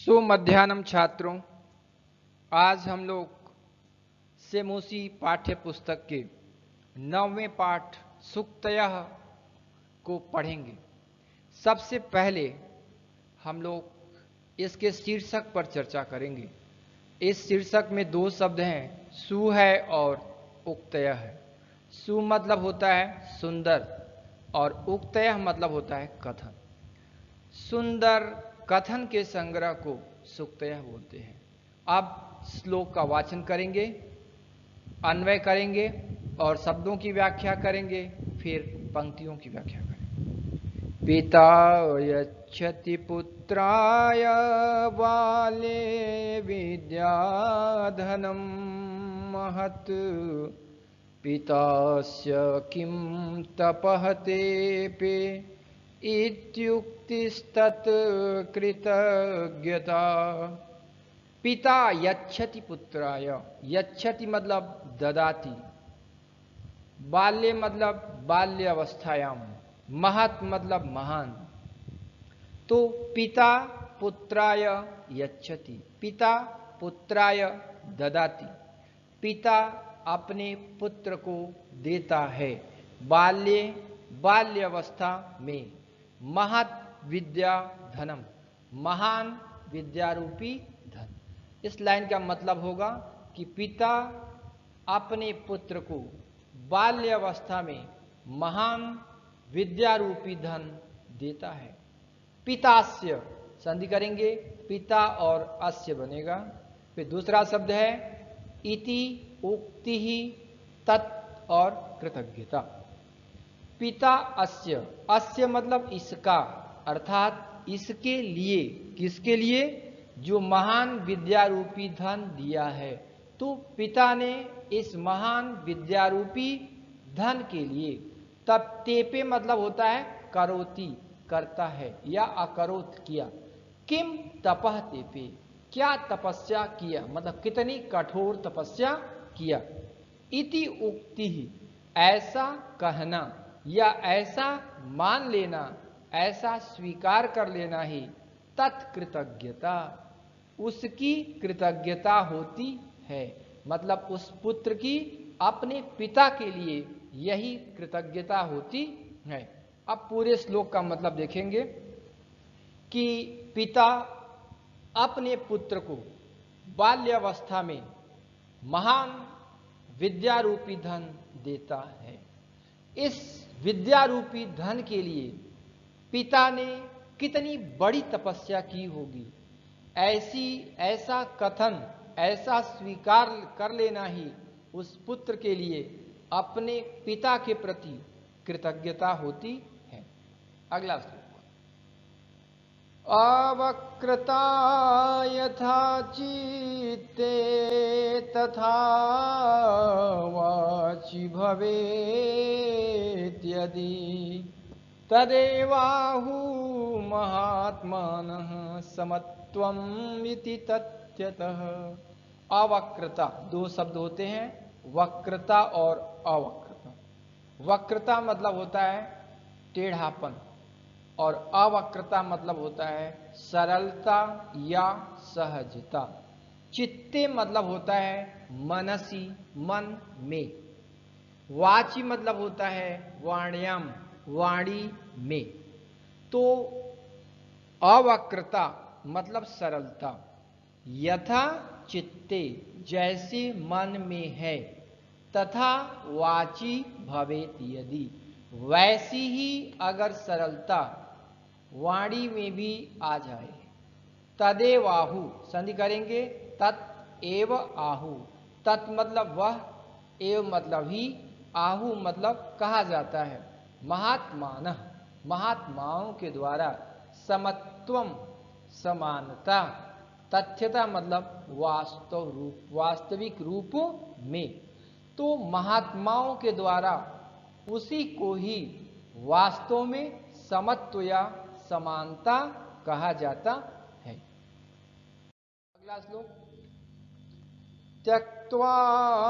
सुमध्याह्नं छात्रों। आज हम लोग सेमोसी पाठ्य पुस्तक के 9वें पाठ सुक्तयः को पढ़ेंगे। सबसे पहले हम लोग इसके शीर्षक पर चर्चा करेंगे। इस शीर्षक में दो शब्द हैं, सु है और उक्तयः है। सु मतलब होता है सुंदर और उक्तयः मतलब होता है कथन। सुंदर कथन के संग्रह को सुक्तयः बोलते हैं। अब श्लोक का वाचन करेंगे, अन्वय करेंगे और शब्दों की व्याख्या करेंगे, फिर पंक्तियों की व्याख्या करेंगे। पिता यच्छति पुत्राय बाल्ये विद्याधनं महत् पितास्य किं तपः तेऽपि इत्युक्तिस्तत् कृतज्ञता। पिता यच्छति पुत्राय, यच्छति मतलब ददाति, बाल्य मतलब बाल्य अवस्थायाम, महत मतलब महान। तो पिता पुत्राय यच्छति, पिता पुत्राय ददाति, पिता अपने पुत्र को देता है बाल्ये बाल्य अवस्था में, महत विद्या धनम महान विद्यारूपी धन। इस लाइन का मतलब होगा कि पिता अपने पुत्र को बाल्यावस्था में महान विद्यारूपी धन देता है। पितास्य संधि करेंगे, पिता और अस्य बनेगा। फिर दूसरा शब्द है इति उक्ति ही तत् और कृतज्ञता। पिता अस्य, अस्य मतलब इसका, अर्थात इसके लिए, किसके लिए? जो महान विद्यारूपी धन दिया है। तो पिता ने इस महान विद्यारूपी धन के लिए, तब तेपे मतलब होता है करोति, करता है या अकरोत किया। किम तपः तेपे, क्या तपस्या किया, मतलब कितनी कठोर तपस्या किया। इति उक्ति ही, ऐसा कहना या ऐसा मान लेना, ऐसा स्वीकार कर लेना ही तत्कृतज्ञता, उसकी कृतज्ञता होती है। मतलब उस पुत्र की अपने पिता के लिए यही कृतज्ञता होती है। अब पूरे श्लोक का मतलब देखेंगे कि पिता अपने पुत्र को बाल्यावस्था में महान विद्यारूपी धन देता है। इस विद्यारूपी धन के लिए पिता ने कितनी बड़ी तपस्या की होगी, ऐसा कथन, ऐसा स्वीकार कर लेना ही उस पुत्र के लिए अपने पिता के प्रति कृतज्ञता होती है। अगला श्लोक। अवक्रता यथा चित्ते तथा वाचि भवेत् यदि तदेवाहु महात्मानः समत्वम् इति तथ्यतः। अवक्रता, दो शब्द होते हैं, वक्रता और अवक्रता। वक्रता मतलब होता है टेढ़ापन और अवक्रता मतलब होता है सरलता या सहजता। चित्ते मतलब होता है मनसी, मन में। वाची मतलब होता है वाण्याम, वाणी में। तो अवक्रता मतलब सरलता, यथा चित्ते जैसे मन में है, तथा वाची भवेत यदि वैसी ही अगर सरलता वाणी में भी आ जाए। तदेव आहु संधि करेंगे, तत् एव आहु। तत् मतलब वह, एव मतलब ही, आहु मतलब कहा जाता है। महात्मान, महात्माओं के द्वारा, समत्वम समानता, तथ्यता मतलब वास्तव रूप, वास्तविक रूप में। तो महात्माओं के द्वारा उसी को ही वास्तव में समत्व या समानता कहा जाता है। अगला श्लोक। त्यक्त्वा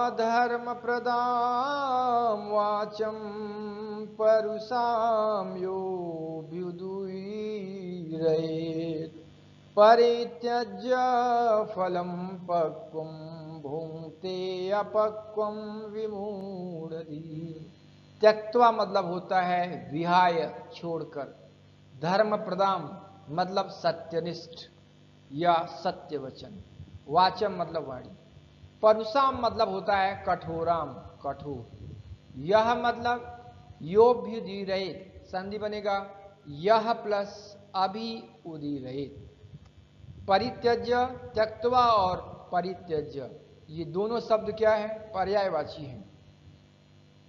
धर्म प्रदां वाचं परुषां यो व्युदुरयेत् परित्यज्य फलं पक्वं भुंक्ते अपक्वं विमूढ़धीः। त्यक्त्वा मतलब होता है विहाय, छोड़कर। धर्म प्रदाम मतलब सत्यनिष्ठ या सत्य वचन। वाचम मतलब वाणी। परुषाम मतलब होता है कठोराम, कठोर। यह मतलब योभ्युदीरयेत, संधि बनेगा यह प्लस अभी उदीरयेत। परित्यज्य, त्यक्त्वा और परित्यज्य ये दोनों शब्द क्या है? पर्यायवाची हैं।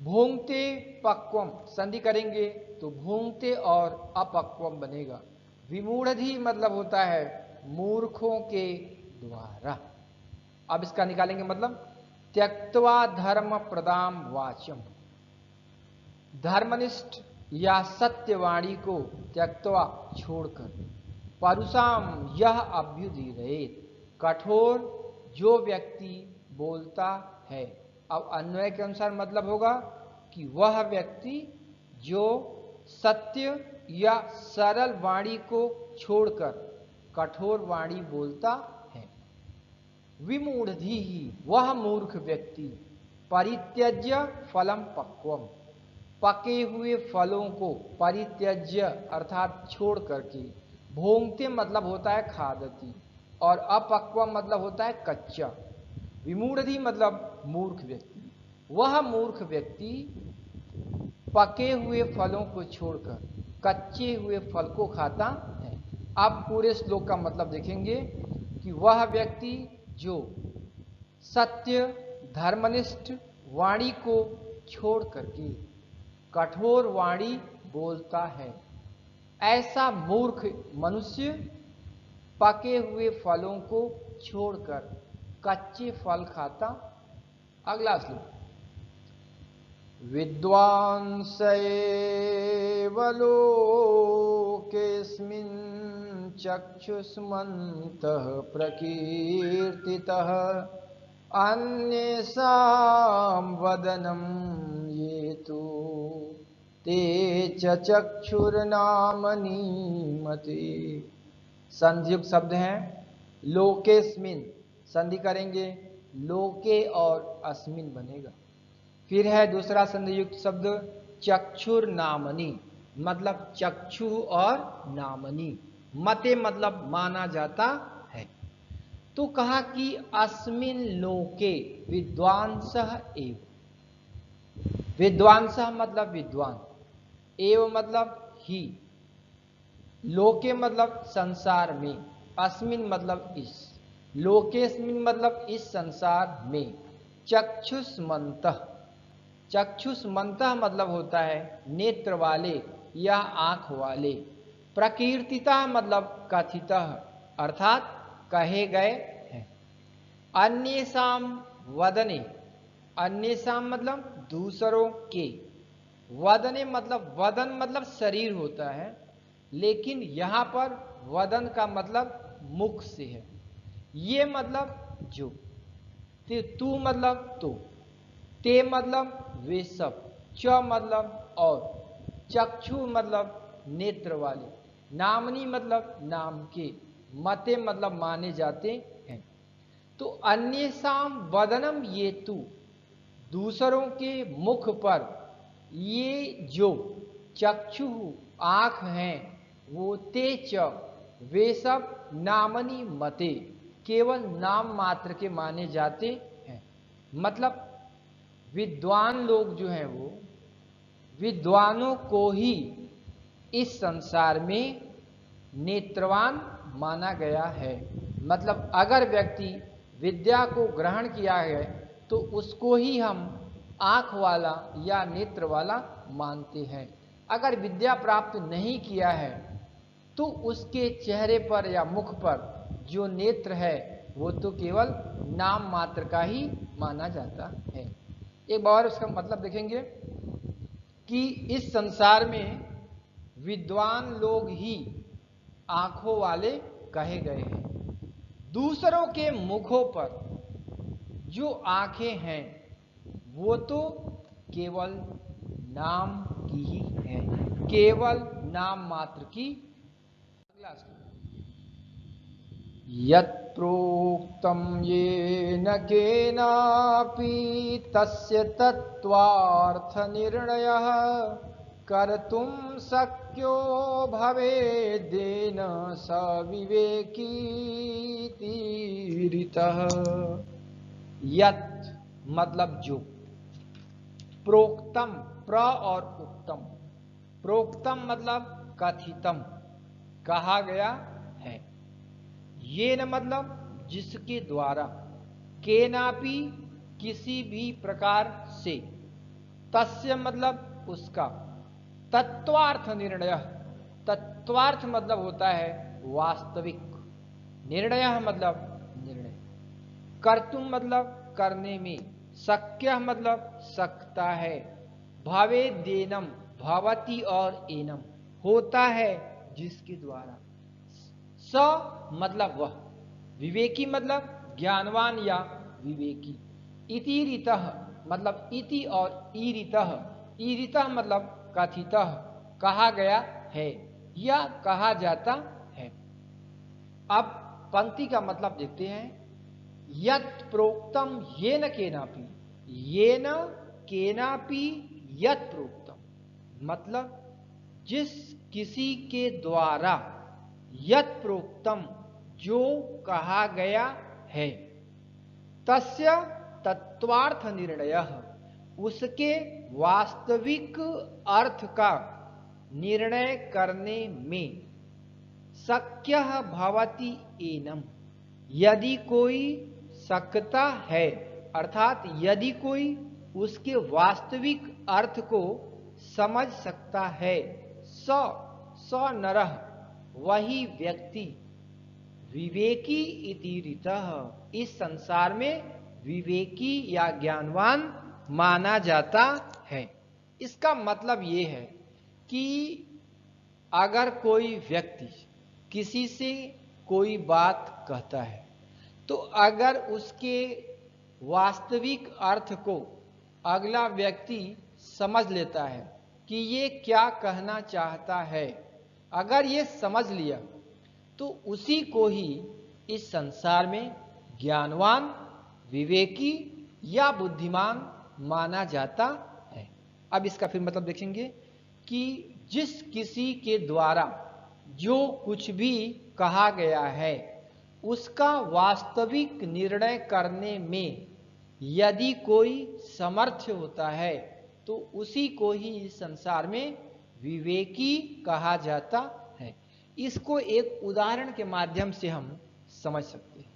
भूंगते पक्वम संधि करेंगे तो भूंगते और अपक्वम बनेगा। विमूढ़धि मतलब होता है मूर्खों के द्वारा। अब इसका निकालेंगे मतलब त्यक्त्वा धर्म प्रदाम वाचम। धर्मनिष्ठ या सत्यवाणी को त्यक्त्वा छोड़कर। परुषाम यह अभ्युदीरयेत, कठोर जो व्यक्ति बोलता है। अब अन्वय के अनुसार मतलब होगा कि वह व्यक्ति जो सत्य या सरल वाणी को छोड़कर कठोर वाणी बोलता है। विमूढ़धि ही वह मूर्ख व्यक्ति। परित्यज्य फलम पक्वम पके हुए फलों को परित्यज्य अर्थात छोड़ करके। भोंगते मतलब होता है खादती और अपक्व मतलब होता है कच्चा। विमूढ़धि मतलब मूर्ख व्यक्ति। वह मूर्ख व्यक्ति पके हुए फलों को छोड़कर कच्चे हुए फल को खाता है। अब पूरे श्लोक का मतलब देखेंगे कि वह व्यक्ति जो सत्य धर्मनिष्ठ वाणी को छोड़ करके कठोर वाणी बोलता है, ऐसा मूर्ख मनुष्य पके हुए फलों को छोड़कर कच्चे फल खाता। अगला श्लोक। विद्वांस एव लोकेऽस्मिन् चक्षुष्मन्तः प्रकीर्तितः अन्येषां वदनं ये तु ते च चक्षुर्नामनीमते। संधियुक्त शब्द हैं। लोकेस्मिन संधि करेंगे लोके और अस्मिन बनेगा। फिर है दूसरा संधियुक्त शब्द चक्षुर नामनी मतलब चक्षु और नामनी। मते मतलब माना जाता है। तो कहा कि अस्मिन लोके विद्वांसः एव। विद्वांसः मतलब विद्वान, एव मतलब ही, लोके मतलब संसार में, अस्मिन मतलब इस, लोकेस्मिन मतलब इस संसार में। चक्षुष्मन्तः, चक्षुष्मन्तः मतलब होता है नेत्र वाले या आंख वाले। प्रकीर्तितः मतलब कथितः अर्थात कहे गए हैं। अन्येषां वदने, अन्येषां मतलब दूसरों के, वदने मतलब वदन मतलब शरीर होता है, लेकिन यहां पर वदन का मतलब मुख से है। ये मतलब जो, तू मतलब तो, ते मतलब वे सब, च मतलब और, चक्षु मतलब नेत्र वाले, नामनी मतलब नाम के, मते मतलब माने जाते हैं। तो अन्येषां वदनम ये तू दूसरों के मुख पर ये जो चक्षु आंख हैं वो ते च वे सब नामनी मते केवल नाम मात्र के माने जाते हैं। मतलब विद्वान लोग जो हैं वो विद्वानों को ही इस संसार में नेत्रवान माना गया है। मतलब अगर व्यक्ति विद्या को ग्रहण किया है तो उसको ही हम आंख वाला या नेत्र वाला मानते हैं। अगर विद्या प्राप्त नहीं किया है तो उसके चेहरे पर या मुख पर जो नेत्र है वो तो केवल नाम मात्र का ही माना जाता है। एक बार उसका मतलब देखेंगे कि इस संसार में विद्वान लोग ही आंखों वाले कहे गए हैं। दूसरों के मुखों पर जो आंखें हैं वो तो केवल नाम की ही है, केवल नाम मात्र की। अगला यत् प्रोक्तं येन केनापि तस्य तत्त्वार्थ निर्णयः कर्तुं शक्यो भवेद्येन स विवेकीतीरितः। यत् मतलब जो, प्रोक्तम प्र और उक्तम। प्रोक्तम मतलब कथितम, कहा गया है। ये न मतलब जिसके द्वारा, केनापि किसी भी प्रकार से, तस्य मतलब उसका, तत्वार्थ निर्णय, तत्वार्थ मतलब होता है वास्तविक, निर्णय मतलब निर्णय, कर्तुम मतलब करने में, शक्य मतलब सकता है, भवेद्येनम भवति और एनम होता है जिसके द्वारा, स मतलब वह, विवेकी मतलब ज्ञानवान या विवेकी, इतिरितः मतलब इति और ईरितः, ईरितः मतलब कथितः कहा गया है या कहा जाता है। अब पंक्ति का मतलब देखते हैं। यत् प्रोक्तम येन केनापि, येन केनापि यत् प्रोक्तम मतलब जिस किसी के द्वारा, यत् प्रोक्तम जो कहा गया है, तस्य तत्वार्थ निर्णयः उसके वास्तविक अर्थ का निर्णय करने में, शक्यः भवति एनम यदि कोई सकता है, अर्थात यदि कोई उसके वास्तविक अर्थ को समझ सकता है, स नरः वही व्यक्ति, विवेकी इति रीतः इस संसार में विवेकी या ज्ञानवान माना जाता है। इसका मतलब ये है कि अगर कोई व्यक्ति किसी से कोई बात कहता है, तो अगर उसके वास्तविक अर्थ को अगला व्यक्ति समझ लेता है कि ये क्या कहना चाहता है, अगर ये समझ लिया तो उसी को ही इस संसार में ज्ञानवान, विवेकी या बुद्धिमान माना जाता है। अब इसका फिर मतलब देखेंगे कि जिस किसी के द्वारा जो कुछ भी कहा गया है, उसका वास्तविक निर्णय करने में यदि कोई समर्थ होता है, तो उसी को ही इस संसार में विवेकी कहा जाता है। इसको एक उदाहरण के माध्यम से हम समझ सकते हैं।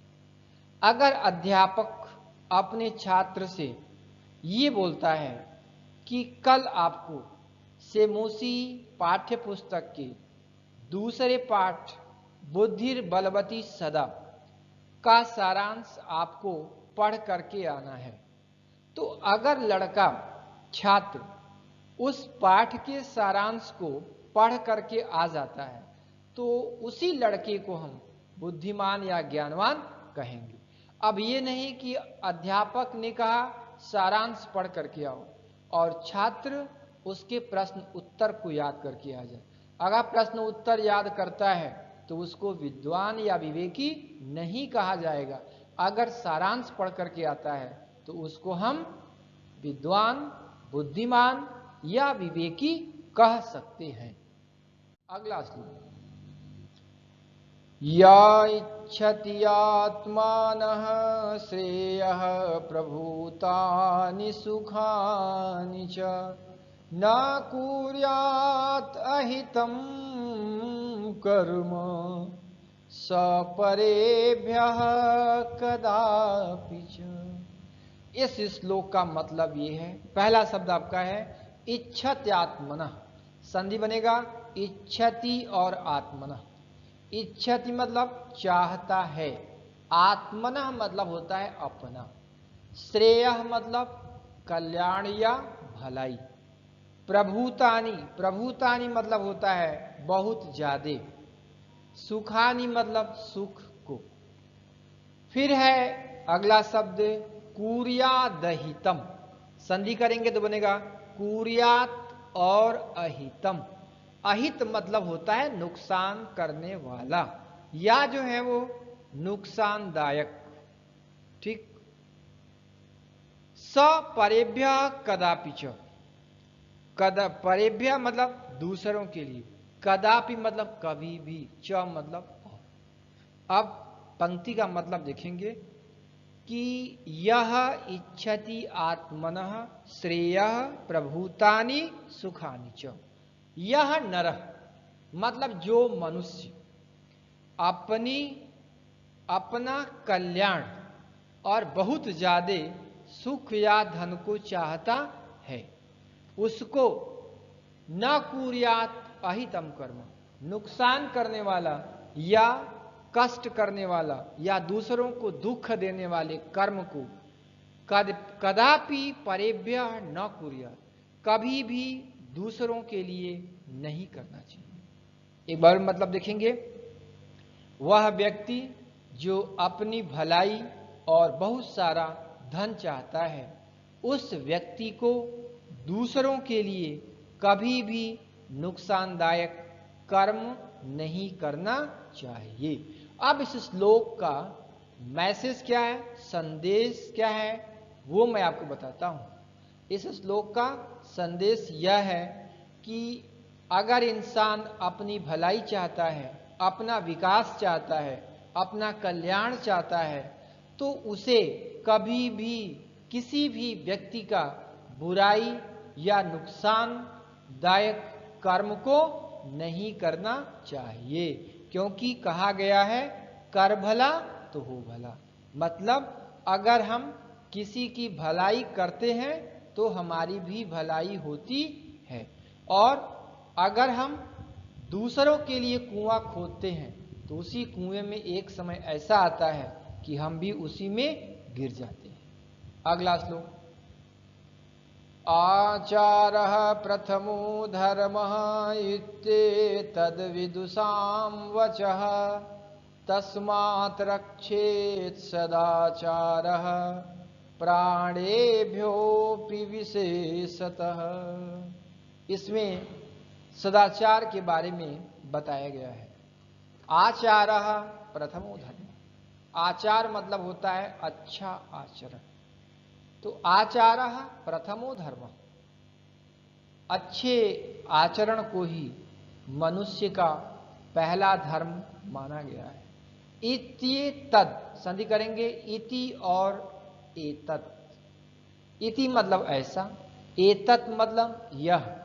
अगर अध्यापक अपने छात्र से ये बोलता है कि कल आपको सेमोसी पाठ्य पुस्तक के दूसरे पाठ बुद्धिर बलवती सदा का सारांश आपको पढ़ करके आना है, तो अगर लड़का छात्र उस पाठ के सारांश को पढ़ करके आ जाता है, तो उसी लड़के को हम बुद्धिमान या ज्ञानवान कहेंगे। अब ये नहीं कि अध्यापक ने कहा सारांश पढ़ करके आओ और छात्र उसके प्रश्न उत्तर को याद करके आ जाए। अगर प्रश्न उत्तर याद करता है तो उसको विद्वान या विवेकी नहीं कहा जाएगा। अगर सारांश पढ़ करके आता है तो उसको हम विद्वान, बुद्धिमान या विवेकी कह सकते हैं। अगला श्लोक। या इच्छति आत्मानः श्रेयः प्रभूतानि सुखानि च न कुर्यात् अहितं कर्म सपरेभ्यः कदापि च। इस श्लोक का मतलब ये है, पहला शब्द आपका है इच्छत्यात्मनः, संधि बनेगा इच्छति और आत्मनः। इच्छति मतलब चाहता है, आत्मनः मतलब होता है अपना, श्रेयः मतलब कल्याण या भलाई, प्रभूतानि, प्रभूतानि मतलब होता है बहुत ज्यादा, सुखानि मतलब सुख को। फिर है अगला शब्द कुर्यादहितम, संधि करेंगे तो बनेगा कुर्यात और अहितम। अहित मतलब होता है नुकसान करने वाला, या जो है वो नुकसानदायक। ठीक। सपरेभ्य कदापि च, परेभ्य मतलब दूसरों के लिए, कदापि मतलब कभी भी, च मतलब अब पंक्ति का मतलब देखेंगे कि यह इच्छति आत्मनः श्रेयः प्रभूतानि सुखानि च। यह नरः मतलब जो मनुष्य अपना कल्याण और बहुत ज्यादा सुख या धन को चाहता है, उसको न कुर्यात अहितम कर्म, नुकसान करने वाला या कष्ट करने वाला या दूसरों को दुख देने वाले कर्म को कदापि परेभ्य न कुर्यात, कभी भी दूसरों के लिए नहीं करना चाहिए। एक बार मतलब देखेंगे, वह व्यक्ति जो अपनी भलाई और बहुत सारा धन चाहता है, उस व्यक्ति को दूसरों के लिए कभी भी नुकसानदायक कर्म नहीं करना चाहिए। अब इस श्लोक का मैसेज क्या है, संदेश क्या है, वो मैं आपको बताता हूं। इस श्लोक का संदेश यह है कि अगर इंसान अपनी भलाई चाहता है, अपना विकास चाहता है, अपना कल्याण चाहता है, तो उसे कभी भी किसी भी व्यक्ति का बुराई या नुकसानदायक कर्म को नहीं करना चाहिए, क्योंकि कहा गया है कर भला तो हो भला। मतलब अगर हम किसी की भलाई करते हैं तो हमारी भी भलाई होती है, और अगर हम दूसरों के लिए कुआं खोदते हैं तो उसी कुएं में एक समय ऐसा आता है कि हम भी उसी में गिर जाते हैं। अगला श्लोक, आचारः प्रथमो धर्मः इत्येतद् विदुषां वचः तस्मात् रक्षेत् सदाचारः प्राणेभ्योऽपि विशेषतः। इसमें सदाचार के बारे में बताया गया है। आचारः प्रथमो धर्म, आचार मतलब होता है अच्छा आचरण। तो आचारः प्रथमो धर्म, अच्छे आचरण को ही मनुष्य का पहला धर्म माना गया है। इति तद, संधि करेंगे इति और एतत्। इति मतलब ऐसा, एतत् मतलब यह,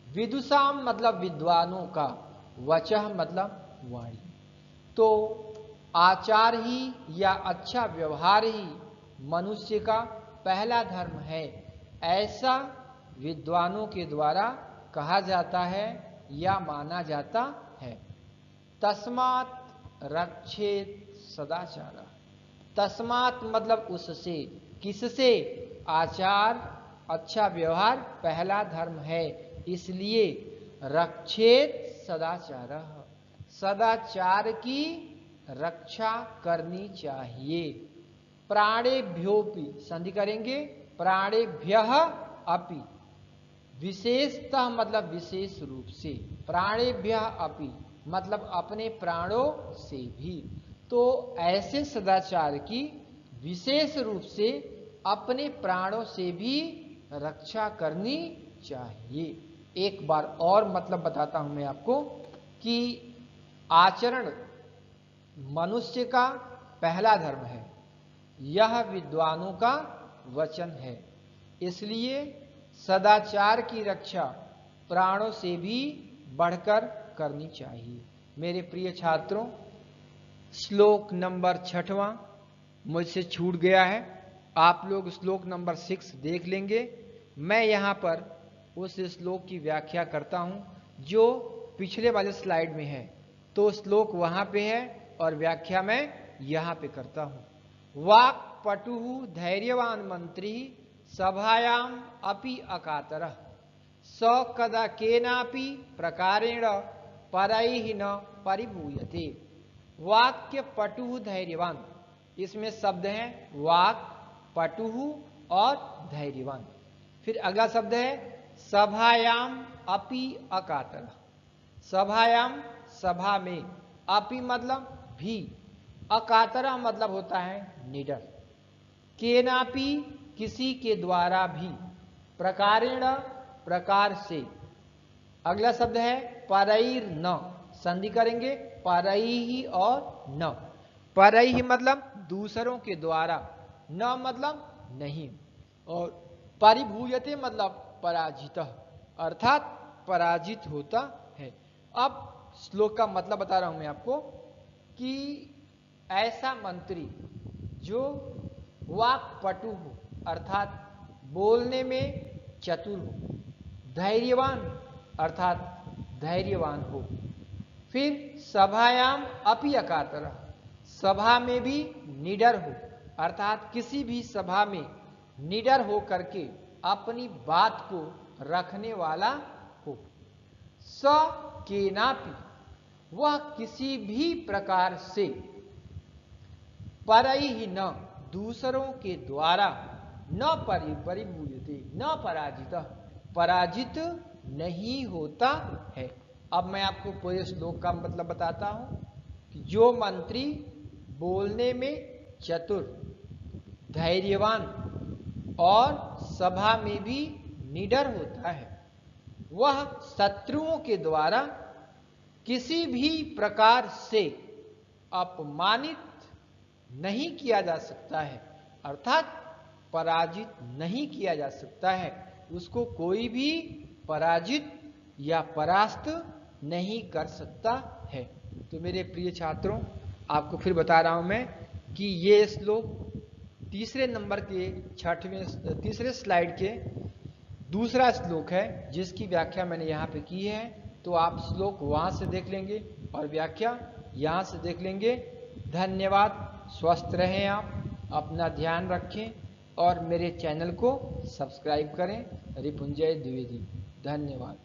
विदुषाम मतलब विद्वानों का, वचः मतलब वाणी। तो आचार ही या अच्छा व्यवहार ही मनुष्य का पहला धर्म है, ऐसा विद्वानों के द्वारा कहा जाता है या माना जाता है। तस्मात् रक्षेत सदाचार, तस्मात् मतलब उससे, किससे, आचार अच्छा व्यवहार पहला धर्म है, इसलिए रक्षेत सदाचार, सदाचार की रक्षा करनी चाहिए। प्राणेभ्योपि, संधि करेंगे प्राणेभ्यः अपि, विशेषतः मतलब विशेष रूप से, प्राणेभ्यः अपि मतलब अपने प्राणों से भी। तो ऐसे सदाचार की विशेष रूप से अपने प्राणों से भी रक्षा करनी चाहिए। एक बार और मतलब बताता हूं मैं आपको कि आचरण मनुष्य का पहला धर्म है, यह विद्वानों का वचन है, इसलिए सदाचार की रक्षा प्राणों से भी बढ़कर करनी चाहिए। मेरे प्रिय छात्रों, श्लोक नंबर 6वां मुझसे छूट गया है, आप लोग श्लोक नंबर 6 देख लेंगे। मैं यहाँ पर उस श्लोक की व्याख्या करता हूँ जो पिछले वाले स्लाइड में है, तो श्लोक वहाँ पे है और व्याख्या मैं यहाँ पे करता हूँ। वाक् पटुः धैर्यवान मंत्री सभायाम अपि अकातरः स कदा केनापि प्रकारेण परैः न परिभूयते। वाक्य पटुः धैर्यवान, इसमें शब्द हैं वाक्, पटुः और धैर्यवान। फिर अगला शब्द है सभायाम अपि अकातरः, सभायाम सभा में, अपि मतलब भी, अकातरा मतलब होता है निडर। केनापि किसी के द्वारा भी, प्रकारेण प्रकार से। अगला शब्द है परैर न, संधि करेंगे परैहि और न। परैहि मतलब दूसरों के द्वारा, न मतलब नहीं, और परिभूयते मतलब पराजित, अर्थात पराजित होता है। अब श्लोक का मतलब बता रहा हूं मैं आपको कि ऐसा मंत्री जो वाक्पटु हो, अर्थात बोलने में चतुर हो, धैर्यवान अर्थात धैर्यवान हो, फिर सभायाम अपि अकातर, सभा में भी निडर हो, अर्थात किसी भी सभा में निडर हो करके अपनी बात को रखने वाला हो। स केनापि, वह किसी भी प्रकार से, परैहि न, दूसरों के द्वारा, न परिभूयते, न पराजित, पराजित नहीं होता है। अब मैं आपको पूरे श्लोक का मतलब बताता हूं कि जो मंत्री बोलने में चतुर, धैर्यवान और सभा में भी निडर होता है, वह शत्रुओं के द्वारा किसी भी प्रकार से अपमानित नहीं किया जा सकता है, अर्थात पराजित नहीं किया जा सकता है। उसको कोई भी पराजित या परास्त नहीं कर सकता है। तो मेरे प्रिय छात्रों, आपको फिर बता रहा हूं मैं कि ये श्लोक तीसरे नंबर के तीसरे स्लाइड के दूसरा श्लोक है, जिसकी व्याख्या मैंने यहाँ पे की है। तो आप श्लोक वहां से देख लेंगे और व्याख्या यहाँ से देख लेंगे। धन्यवाद। स्वस्थ रहें आप, अपना ध्यान रखें और मेरे चैनल को सब्सक्राइब करें। रिपुंजय द्विवेदी। धन्यवाद।